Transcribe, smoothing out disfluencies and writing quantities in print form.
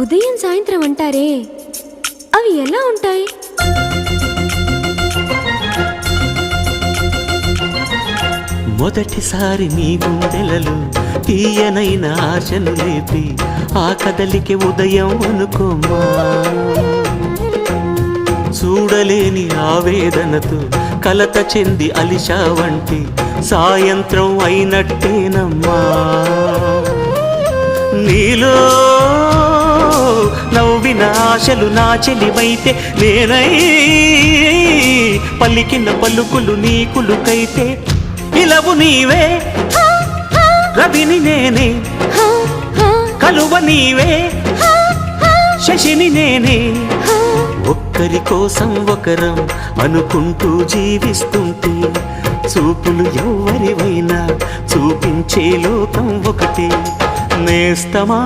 ఉదయం సాయంత్రం అంటారే, అవి ఎలా ఉంటాయి? మొదటిసారి నీ గుండెలలో తీయనైన ఆశను లేపి ఆ కదలికి ఉదయం అనుకోమా. చూడలేని ఆవేదనతో కలత చెంది అలిషా వంటి సాయంత్రం అయినట్టేనమ్మా. నీలో నవ్విన ఆశలు నా చెలివైతే నేనై పలికిన పలుకులు నీకులుకైతే ఇలవు నీవే రవిని నేనే కలువ నీవే శశిని నేనే. ఒక్కరి కోసం ఒకరం అనుకుంటూ జీవిస్తుంటే చూపులు ఎవరివైనా చూపించే లోకం ఒకటి నేస్తమా.